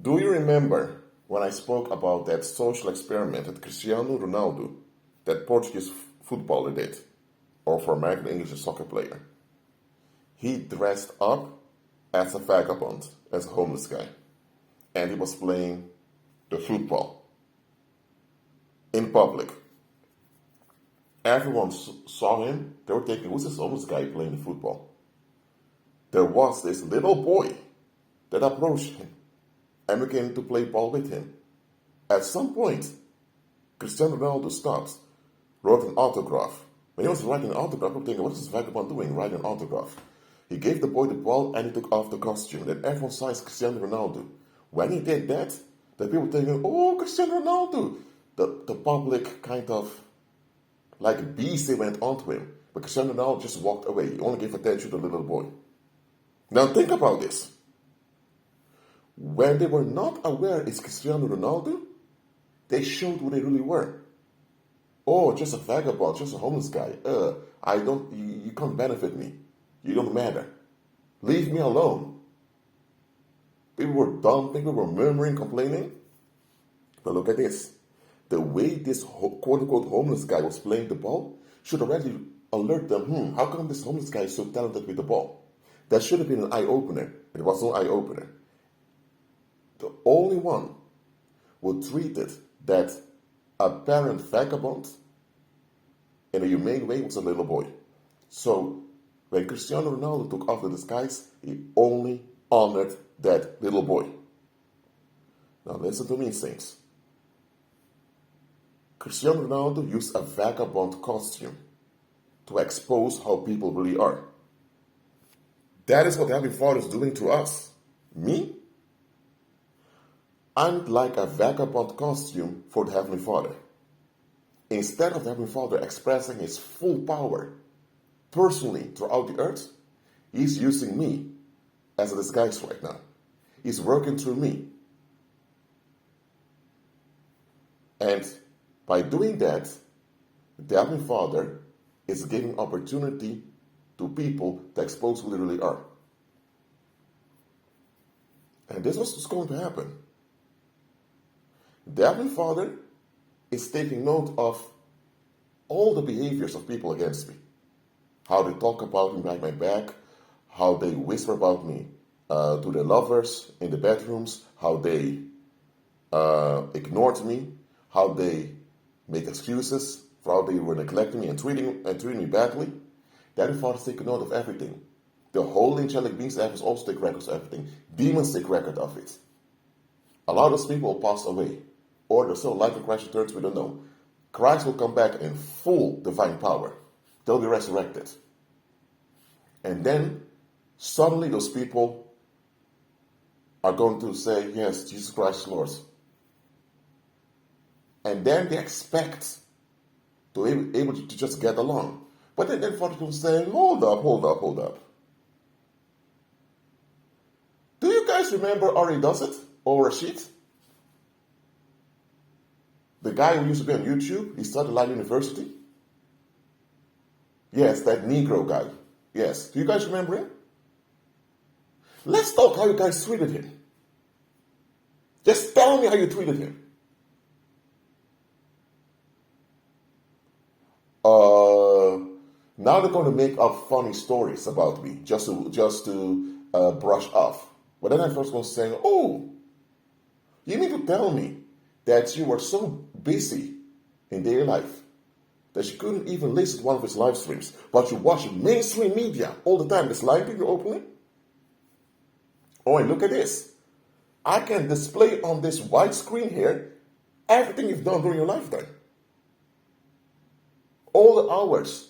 Do you remember when I spoke about that social experiment that Cristiano Ronaldo, that Portuguese footballer, did? Or for American English, a soccer player. He dressed up as a vagabond, as a homeless guy. And he was playing the football in public. Everyone saw him. They were thinking, who's this homeless guy playing football? There was this little boy that approached him and began to play ball with him. At some point, Cristiano Ronaldo stopped, wrote an autograph. When he was writing an autograph, people thinking, what is this vagabond doing, writing an autograph? He gave the boy the ball and he took off the costume. Then everyone saw it's Cristiano Ronaldo. When he did that, the people thinking, oh, Cristiano Ronaldo. The public kind of, like bees, they went onto him. But Cristiano Ronaldo just walked away. He only gave attention to the little boy. Now think about this. When they were not aware it's Cristiano Ronaldo, they showed who they really were. Oh, just a vagabond, just a homeless guy. You can't benefit me. You don't matter. Leave me alone. People were dumb, people were murmuring, complaining. But look at this. The way this quote-unquote homeless guy was playing the ball should already alert them, how come this homeless guy is so talented with the ball? That should have been an eye-opener. It was no eye-opener. The only one who treated that apparent vagabond in a humane way was a little boy. So when Cristiano Ronaldo took off the disguise, he only honored that little boy. Now listen to me, saints. Cristiano Ronaldo used a vagabond costume to expose how people really are. That is what Heavenly Father is doing to us. Me? I'm like a vagabond costume for the Heavenly Father. Instead of the Heavenly Father expressing His full power personally throughout the earth, He's using me as a disguise right now. He's working through me. And by doing that, the Heavenly Father is giving opportunity to people to expose who they really are. And this was what's going to happen. The Heavenly Father is taking note of all the behaviors of people against me. How they talk about me behind my back, how they whisper about me to their lovers in the bedrooms, how they ignored me, how they make excuses for how they were neglecting me and treating me badly. The Heavenly Father is taking note of everything. The holy angelic beings also take records of everything. Demons take record of it. A lot of those people will pass away. Or they're still alive in Christ returns, we don't know. Christ will come back in full divine power. They'll be resurrected. And then, suddenly those people are going to say, yes, Jesus Christ is Lord. And then they expect to be able to just get along. But then Father will say, hold up. Do you guys remember Ari Does It? Or Rashid? The guy who used to be on YouTube, he started Live University. Yes, that Negro guy. Yes. Do you guys remember him? Let's talk how you guys treated him. Just tell me how you treated him. Now they're going to make up funny stories about me just to brush off. But then I first was saying, oh, you mean to tell me that you were so busy in daily life that you couldn't even listen to one of his live streams, but you watch mainstream media all the time? This live video opening? Oh, and look at this. I can display on this white screen here everything you've done during your lifetime. All the hours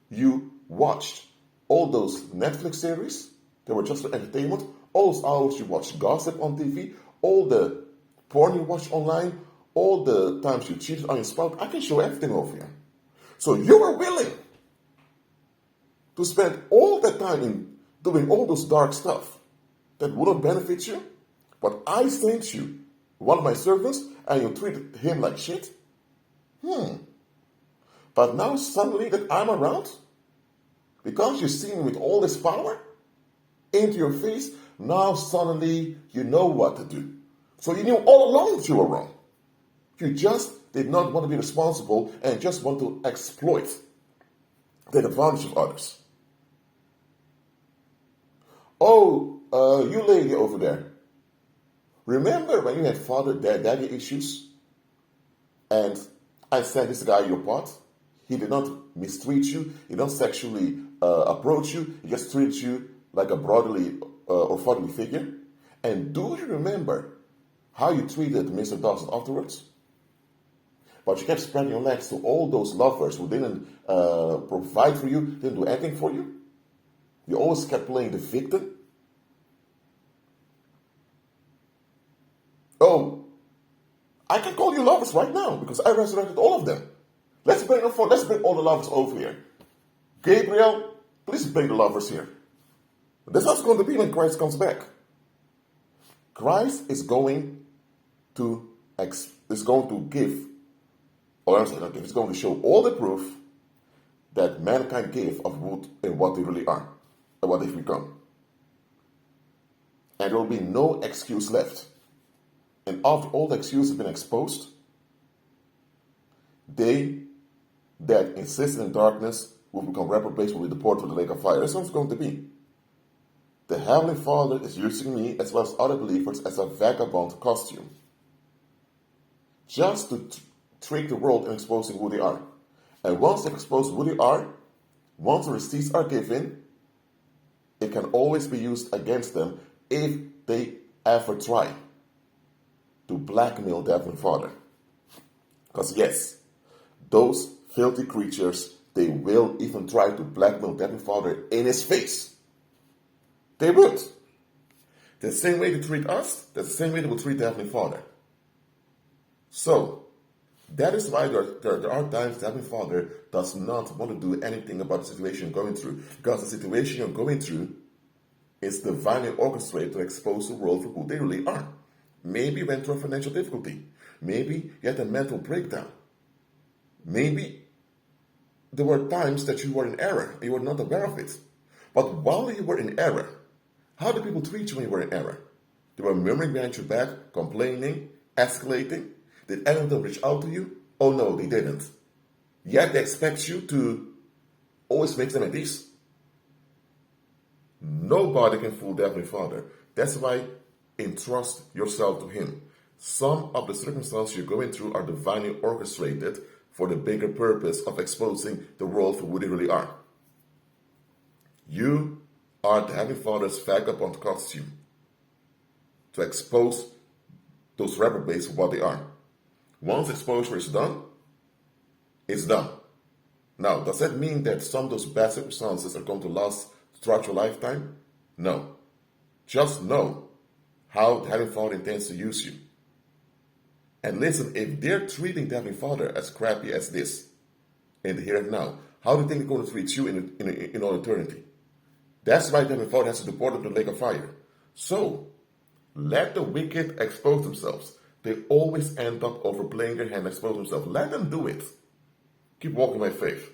you watched, all those Netflix series that were just for entertainment, all those hours you watched gossip on TV, all the porn you watched online, all the times you cheated on your spouse, I can show everything over here. So you were willing to spend all that time in doing all those dark stuff that wouldn't benefit you, but I sent you one of my servants and you treated him like shit? But now suddenly that I'm around, because you see me with all this power into your face, now suddenly you know what to do. So you knew all along that you were wrong. You just did not want to be responsible and just want to exploit the advantage of others. Oh, you lady over there. Remember when you had father-daddy issues? And I sent this guy your pot? He did not mistreat you. He did not sexually approach you. He just treated you like a brotherly or fatherly figure. And do you remember how you treated Mr. Dawson afterwards? But you kept spreading your legs to all those lovers who didn't provide for you, didn't do anything for you. You always kept playing the victim. Oh, I can call you lovers right now because I resurrected all of them. Let's bring all the lovers over here. Gabriel, please bring the lovers here. That's how it's going to be when Christ comes back. Christ is going to give, or I'm saying, he's going to show all the proof that mankind gave of who and what they really are, and what they've become. And there will be no excuse left. And after all the excuses have been exposed, they that insist in darkness will become reprobates, will be deported to the lake of fire. That's what it's going to be. The Heavenly Father is using me as well as other believers as a vagabond costume, just to trick the world in exposing who they are. And once they expose who they are, once the receipts are given, it can always be used against them if they ever try to blackmail the Heavenly Father. Because yes, those filthy creatures, they will even try to blackmail the Heavenly Father in his face. They would. The same way they treat us, that's the same way they will treat the Heavenly Father. So, that is why there are times the Heavenly Father does not want to do anything about the situation you're going through. Because the situation you're going through is divinely orchestrated to expose the world for who they really are. Maybe you went through a financial difficulty. Maybe you had a mental breakdown. Maybe there were times that you were in error and you were not aware of it. But while you were in error, how did people treat you when you were in error? They were murmuring behind your back, complaining, escalating. Did any of them reach out to you? Oh no, they didn't. Yet they expect you to always make them at ease. Nobody can fool the Heavenly Father. That's why entrust yourself to Him. Some of the circumstances you're going through are divinely orchestrated for the bigger purpose of exposing the world for who they really are. You are the Heavenly Father's vagabond costume to expose those reprobates for what they are. Once exposure is done, it's done. Now, does that mean that some of those bad circumstances are going to last throughout your lifetime? No. Just know how the Heavenly Father intends to use you. And listen, if they're treating the Heavenly Father as crappy as this, in the here and now, how do you think they're going to treat you in all eternity? That's why the Heavenly Father has to deport them to the lake of fire. So, let the wicked expose themselves. They always end up overplaying their hand and expose themselves. Let them do it. Keep walking by faith.